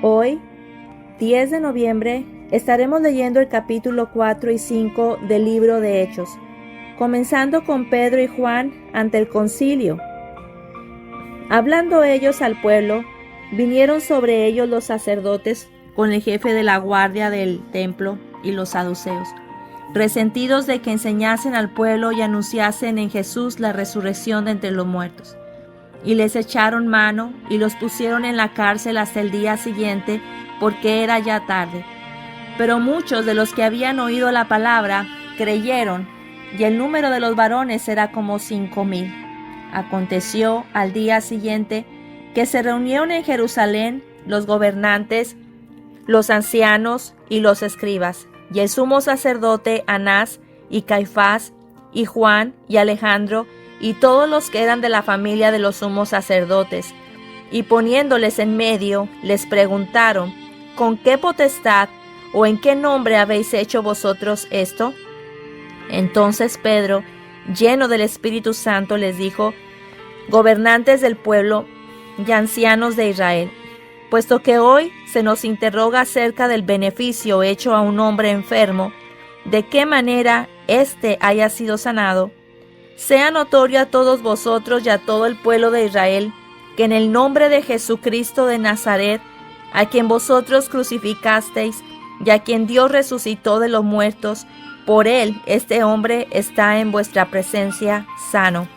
Hoy, 10 de noviembre, estaremos leyendo el capítulo 4 y 5 del libro de Hechos, comenzando con Pedro y Juan ante el concilio. Hablando ellos al pueblo, vinieron sobre ellos los sacerdotes con el jefe de la guardia del templo y los saduceos, resentidos de que enseñasen al pueblo y anunciasen en Jesús la resurrección de entre los muertos. Y les echaron mano y los pusieron en la cárcel hasta el día siguiente, porque era ya tarde. Pero muchos de los que habían oído la palabra creyeron, y el número de los varones era como 5,000. Aconteció al día siguiente que se reunieron en Jerusalén los gobernantes, los ancianos y los escribas, y el sumo sacerdote Anás y Caifás y Juan y Alejandro y todos los que eran de la familia de los sumos sacerdotes, y poniéndoles en medio, les preguntaron: ¿con qué potestad o en qué nombre habéis hecho vosotros esto? Entonces Pedro, lleno del Espíritu Santo, les dijo: gobernantes del pueblo y ancianos de Israel, puesto que hoy se nos interroga acerca del beneficio hecho a un hombre enfermo, de qué manera éste haya sido sanado, sea notorio a todos vosotros y a todo el pueblo de Israel, que en el nombre de Jesucristo de Nazaret, a quien vosotros crucificasteis y a quien Dios resucitó de los muertos, por él este hombre está en vuestra presencia sano.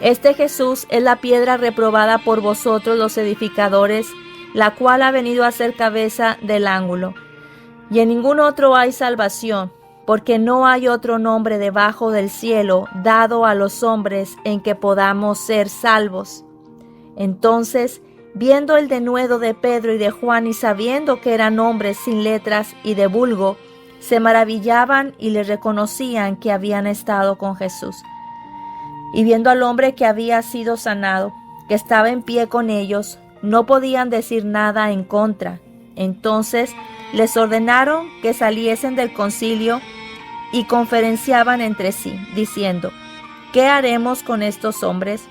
Este Jesús es la piedra reprobada por vosotros los edificadores, la cual ha venido a ser cabeza del ángulo. Y en ningún otro hay salvación, porque no hay otro nombre debajo del cielo dado a los hombres en que podamos ser salvos. Entonces, viendo el denuedo de Pedro y de Juan y sabiendo que eran hombres sin letras y de vulgo, se maravillaban y les reconocían que habían estado con Jesús. Y viendo al hombre que había sido sanado, que estaba en pie con ellos, no podían decir nada en contra. Entonces les ordenaron que saliesen del concilio y conferenciaban entre sí, diciendo: ¿qué haremos con estos hombres?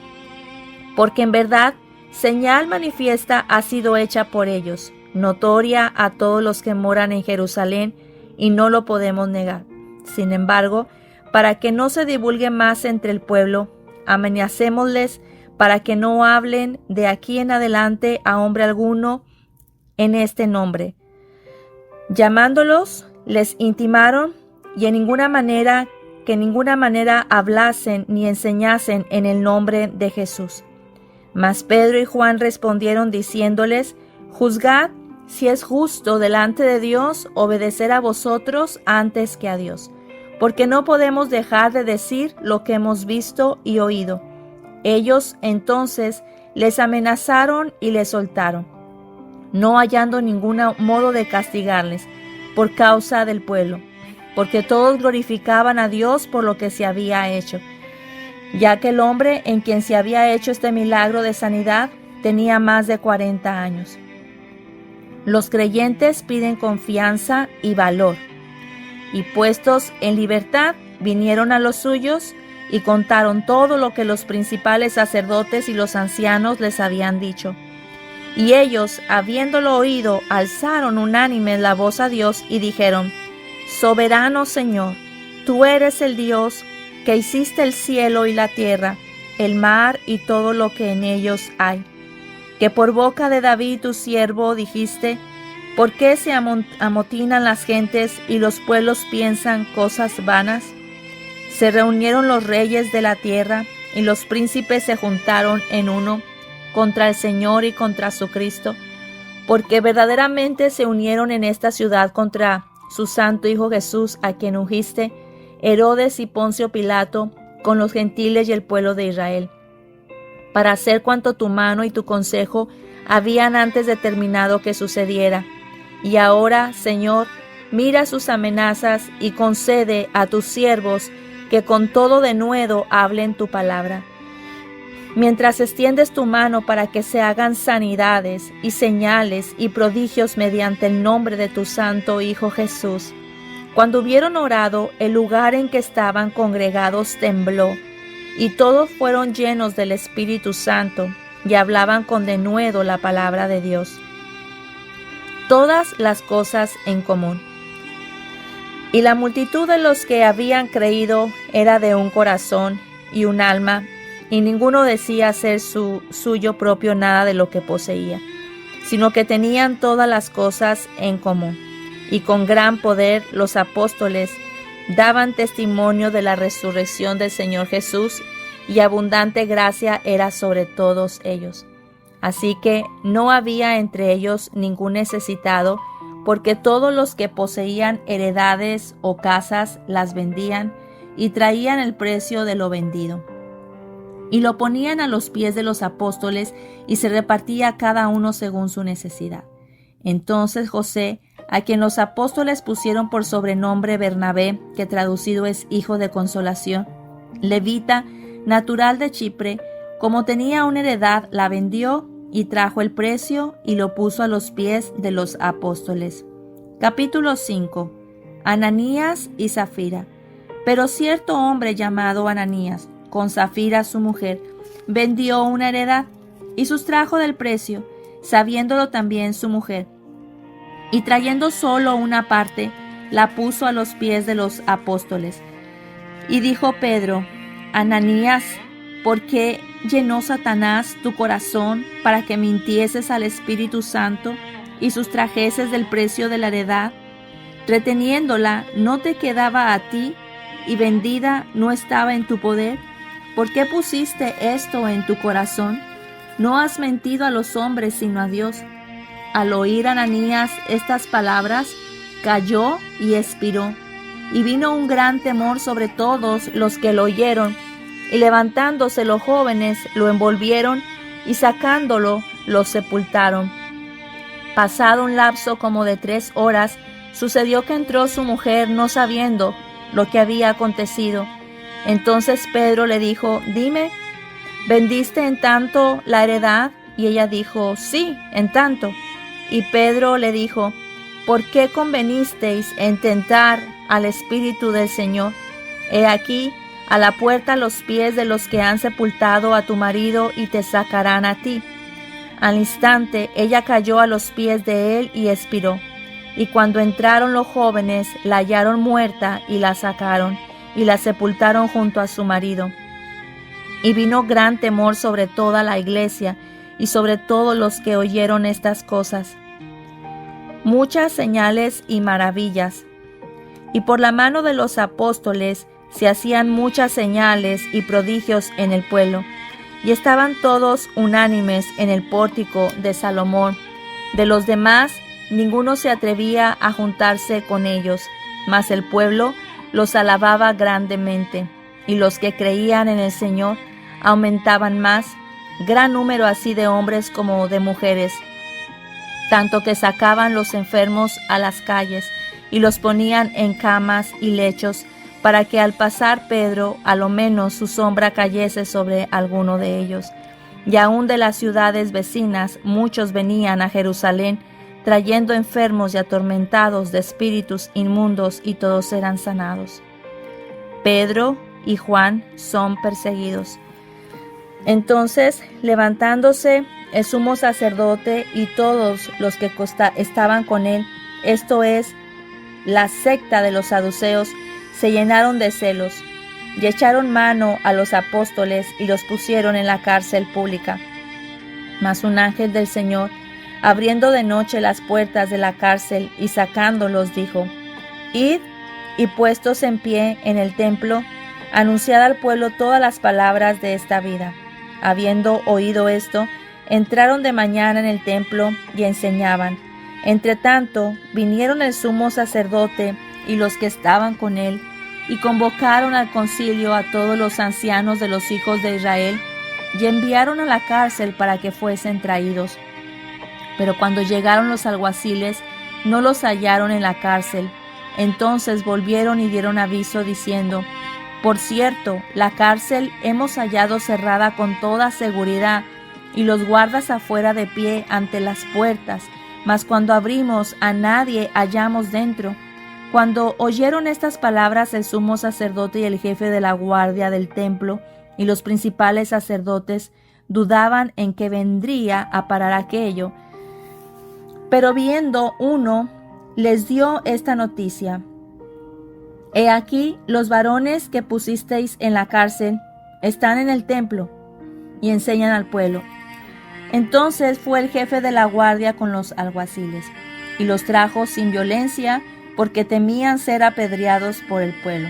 Porque en verdad señal manifiesta ha sido hecha por ellos, notoria a todos los que moran en Jerusalén, y no lo podemos negar. Sin embargo, para que no se divulgue más entre el pueblo, amenacémosles para que no hablen de aquí en adelante a hombre alguno en este nombre. Llamándolos, les intimaron y en ninguna manera hablasen ni enseñasen en el nombre de Jesús. Mas Pedro y Juan respondieron diciéndoles: juzgad si es justo delante de Dios obedecer a vosotros antes que a Dios, porque no podemos dejar de decir lo que hemos visto y oído. Ellos entonces les amenazaron y les soltaron, no hallando ningún modo de castigarles por causa del pueblo, porque todos glorificaban a Dios por lo que se había hecho, ya que el hombre en quien se había hecho este milagro de sanidad tenía más de 40 años. Los creyentes piden confianza y valor, y puestos en libertad vinieron a los suyos y contaron todo lo que los principales sacerdotes y los ancianos les habían dicho. Y ellos, habiéndolo oído, alzaron unánimes la voz a Dios y dijeron: Soberano Señor, tú eres el Dios que hiciste el cielo y la tierra, el mar y todo lo que en ellos hay, que por boca de David tu siervo dijiste: ¿por qué se amotinan las gentes y los pueblos piensan cosas vanas? Se reunieron los reyes de la tierra y los príncipes se juntaron en uno contra el Señor y contra su Cristo, porque verdaderamente se unieron en esta ciudad contra su santo Hijo Jesús, a quien ungiste, Herodes y Poncio Pilato, con los gentiles y el pueblo de Israel, para hacer cuanto tu mano y tu consejo habían antes determinado que sucediera. Y ahora, Señor, mira sus amenazas y concede a tus siervos que con todo denuedo hablen tu palabra. Mientras extiendes tu mano para que se hagan sanidades y señales y prodigios mediante el nombre de tu santo Hijo Jesús. Cuando hubieron orado, el lugar en que estaban congregados tembló, y todos fueron llenos del Espíritu Santo, y hablaban con denuedo la palabra de Dios. todas las cosas en común. Y la multitud de los que habían creído era de un corazón y un alma, y ninguno decía ser suyo propio nada de lo que poseía, sino que tenían todas las cosas en común. Y con gran poder los apóstoles daban testimonio de la resurrección del Señor Jesús, y abundante gracia era sobre todos ellos. Así que no había entre ellos ningún necesitado, porque todos los que poseían heredades o casas las vendían y traían el precio de lo vendido, y lo ponían a los pies de los apóstoles, y se repartía cada uno según su necesidad. Entonces José, a quien los apóstoles pusieron por sobrenombre Bernabé, que traducido es hijo de consolación, levita, natural de Chipre, como tenía una heredad, la vendió y trajo el precio y lo puso a los pies de los apóstoles. Capítulo 5. Ananías y Zafira. Pero cierto hombre llamado Ananías, con Zafira su mujer, vendió una heredad y sustrajo del precio, sabiéndolo también su mujer, y trayendo solo una parte, la puso a los pies de los apóstoles. Y dijo Pedro: Ananías, ¿por qué llenó Satanás tu corazón para que mintieses al Espíritu Santo y sustrajeses del precio de la heredad? Reteniéndola, ¿no te quedaba a ti, y vendida no estaba en tu poder? ¿Por qué pusiste esto en tu corazón? No has mentido a los hombres, sino a Dios. Al oír Ananías estas palabras, cayó y expiró, y vino un gran temor sobre todos los que lo oyeron, y levantándose los jóvenes lo envolvieron, y sacándolo lo sepultaron. Pasado un lapso como de 3 horas, sucedió que entró su mujer no sabiendo lo que había acontecido. Entonces Pedro le dijo: Dime, ¿vendiste en tanto la heredad? Y ella dijo: Sí, en tanto. Y Pedro le dijo: ¿Por qué convenisteis en tentar al Espíritu del Señor? He aquí, a la puerta los pies de los que han sepultado a tu marido, y te sacarán a ti. Al instante ella cayó a los pies de él y expiró. Y cuando entraron los jóvenes, la hallaron muerta y la sacaron, y la sepultaron junto a su marido. Y vino gran temor sobre toda la iglesia y sobre todos los que oyeron estas cosas. Muchas señales y maravillas. Y por la mano de los apóstoles se hacían muchas señales y prodigios en el pueblo, y estaban todos unánimes en el pórtico de Salomón. De los demás, ninguno se atrevía a juntarse con ellos, mas el pueblo los alababa grandemente, y los que creían en el Señor aumentaban más, gran número así de hombres como de mujeres, tanto que sacaban los enfermos a las calles y los ponían en camas y lechos, para que al pasar Pedro, a lo menos su sombra cayese sobre alguno de ellos. Y aun de las ciudades vecinas muchos venían a Jerusalén, trayendo enfermos y atormentados de espíritus inmundos, y todos eran sanados. Pedro y Juan son perseguidos. Entonces, levantándose el sumo sacerdote y todos los que estaban con él, esto es, la secta de los saduceos, se llenaron de celos, y echaron mano a los apóstoles y los pusieron en la cárcel pública. Mas un ángel del Señor, abriendo de noche las puertas de la cárcel y sacándolos, dijo: Id, y puestos en pie en el templo, anunciad al pueblo todas las palabras de esta vida. Habiendo oído esto, entraron de mañana en el templo y enseñaban. Entretanto, vinieron el sumo sacerdote y los que estaban con él, y convocaron al concilio a todos los ancianos de los hijos de Israel, y enviaron a la cárcel para que fuesen traídos. Pero cuando llegaron los alguaciles, no los hallaron en la cárcel. Entonces volvieron y dieron aviso, diciendo: Por cierto, la cárcel hemos hallado cerrada con toda seguridad, y los guardas afuera de pie ante las puertas, mas cuando abrimos, a nadie hallamos dentro. Cuando oyeron estas palabras, el sumo sacerdote y el jefe de la guardia del templo y los principales sacerdotes dudaban en que vendría a parar aquello. Pero viendo uno, les dio esta noticia: He aquí, los varones que pusisteis en la cárcel están en el templo y enseñan al pueblo. Entonces fue el jefe de la guardia con los alguaciles y los trajo sin violencia, porque temían ser apedreados por el pueblo.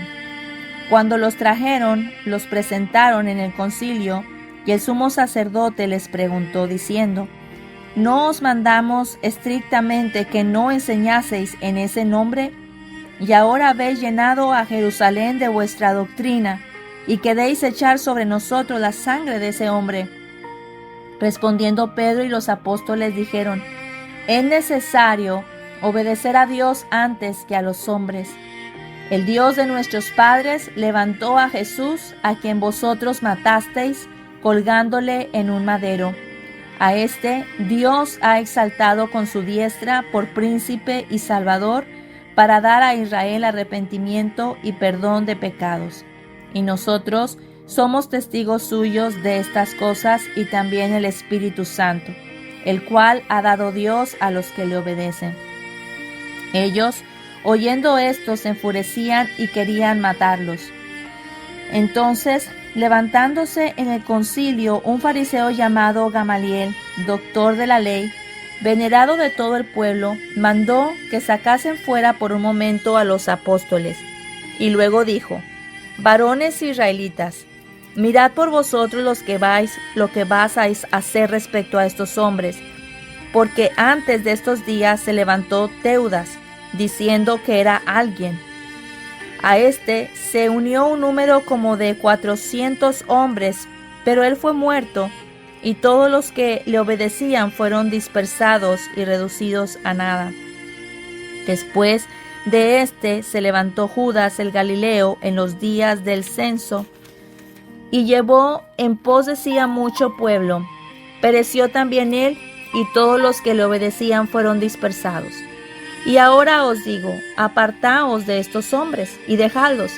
Cuando los trajeron, los presentaron en el concilio, y el sumo sacerdote les preguntó diciendo: ¿No os mandamos estrictamente que no enseñaseis en ese nombre? Y ahora habéis llenado a Jerusalén de vuestra doctrina, y queréis echar sobre nosotros la sangre de ese hombre. Respondiendo Pedro y los apóstoles dijeron: Es necesario obedecer a Dios antes que a los hombres. El Dios de nuestros padres levantó a Jesús, a quien vosotros matasteis, colgándole en un madero. A este Dios ha exaltado con su diestra por príncipe y salvador, para dar a Israel arrepentimiento y perdón de pecados. Y nosotros somos testigos suyos de estas cosas, y también el Espíritu Santo, el cual ha dado Dios a los que le obedecen. Ellos, oyendo esto, se enfurecían y querían matarlos. Entonces, levantándose en el concilio un fariseo llamado Gamaliel, doctor de la ley, venerado de todo el pueblo, mandó que sacasen fuera por un momento a los apóstoles, y luego dijo: Varones israelitas, mirad por vosotros lo que vais a hacer respecto a estos hombres, porque antes de estos días se levantó Teudas, diciendo que era alguien. A este se unió un número como de 400 hombres, pero él fue muerto, y todos los que le obedecían fueron dispersados y reducidos a nada. Después de este se levantó Judas el Galileo en los días del censo, y llevó en pos de sí a mucho pueblo. Pereció también él, y todos los que le obedecían fueron dispersados. Y ahora os digo: apartaos de estos hombres y dejadlos,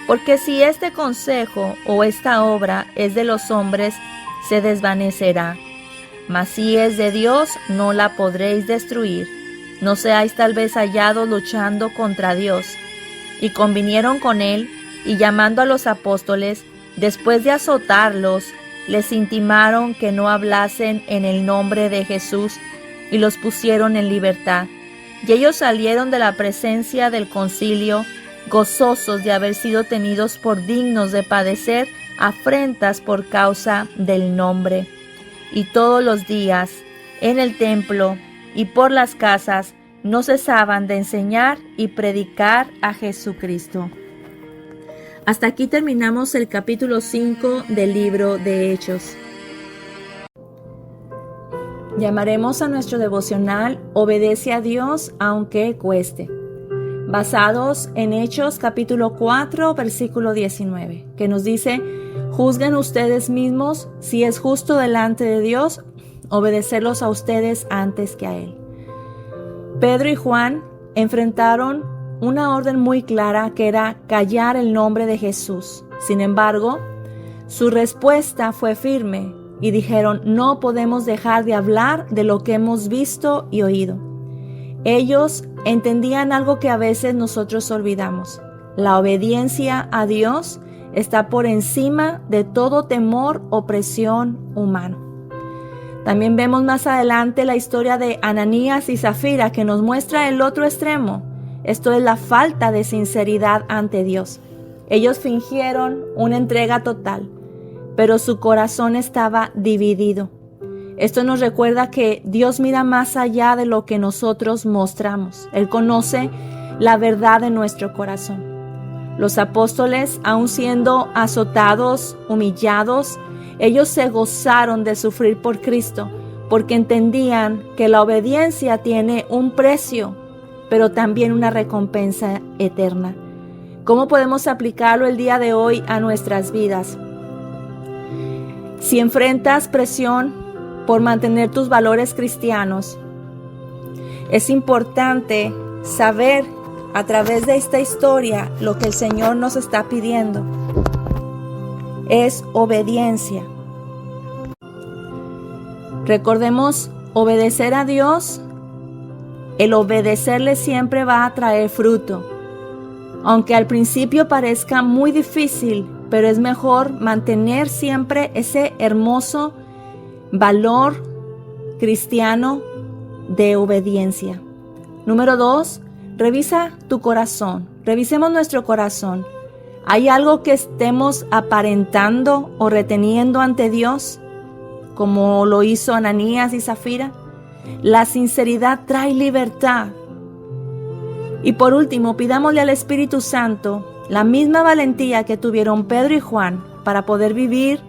porque si este consejo o esta obra es de los hombres, se desvanecerá. Mas si es de Dios, no la podréis destruir. No seáis tal vez hallados luchando contra Dios. Y convinieron con él, y llamando a los apóstoles, después de azotarlos, les intimaron que no hablasen en el nombre de Jesús, y los pusieron en libertad. Y ellos salieron de la presencia del concilio, gozosos de haber sido tenidos por dignos de padecer afrentas por causa del nombre. Y todos los días, en el templo y por las casas, no cesaban de enseñar y predicar a Jesucristo. Hasta aquí terminamos el capítulo 5 del libro de Hechos. Llamaremos a nuestro devocional Obedece a Dios aunque cueste, basados en Hechos capítulo 4 versículo 19, que nos dice: Juzguen ustedes mismos si es justo delante de Dios obedecerlos a ustedes antes que a Él. Pedro y Juan enfrentaron una orden muy clara, que era callar el nombre de Jesús. Sin embargo, su respuesta fue firme y dijeron: no podemos dejar de hablar de lo que hemos visto y oído. Ellos entendían algo que a veces nosotros olvidamos: la obediencia a Dios está por encima de todo temor o presión humano. También vemos más adelante la historia de Ananías y Zafira, que nos muestra el otro extremo. Esto es la falta de sinceridad ante Dios. Ellos fingieron una entrega total, pero su corazón estaba dividido. Esto nos recuerda que Dios mira más allá de lo que nosotros mostramos. Él conoce la verdad de nuestro corazón. Los apóstoles, aun siendo azotados, humillados, ellos se gozaron de sufrir por Cristo, porque entendían que la obediencia tiene un precio, pero también una recompensa eterna. ¿Cómo podemos aplicarlo el día de hoy a nuestras vidas? Si enfrentas presión por mantener tus valores cristianos, es importante saber a través de esta historia lo que el Señor nos está pidiendo. Es obediencia. Recordemos, obedecer a Dios el obedecerle siempre va a traer fruto. Aunque al principio parezca muy difícil, pero es mejor mantener siempre ese hermoso valor cristiano de obediencia. Número 2, revisa tu corazón. Revisemos nuestro corazón. ¿Hay algo que estemos aparentando o reteniendo ante Dios, como lo hizo Ananías y Zafira? La sinceridad trae libertad. Y por último, pidámosle al Espíritu Santo la misma valentía que tuvieron Pedro y Juan para poder vivir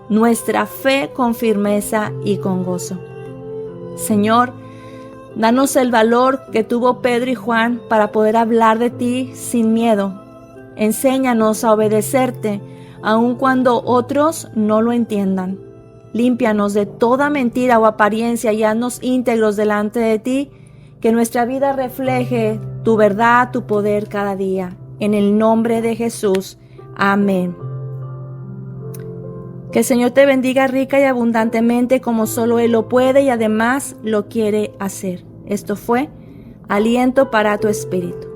nuestra fe con firmeza y con gozo. Señor, danos el valor que tuvo Pedro y Juan para poder hablar de ti sin miedo. Enséñanos a obedecerte, aun cuando otros no lo entiendan. Límpianos de toda mentira o apariencia y haznos íntegros delante de ti, que nuestra vida refleje tu verdad, tu poder cada día. En el nombre de Jesús. Amén. Que el Señor te bendiga rica y abundantemente como solo Él lo puede y además lo quiere hacer. Esto fue Aliento para tu Espíritu.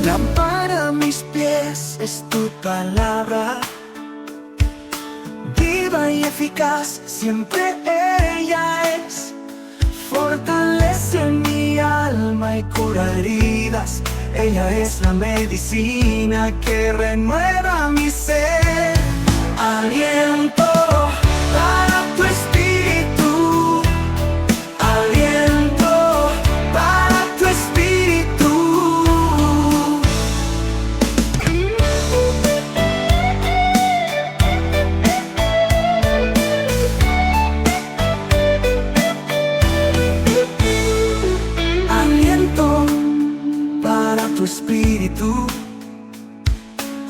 Lámpara a mis pies es tu palabra, viva y eficaz, siempre ella es. Fortalece mi alma y cura heridas, ella es la medicina que renueva mi ser. Aliento para tu espíritu, aliento para tu espíritu. Aliento para tu espíritu,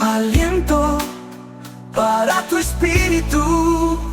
aliento para tu espíritu.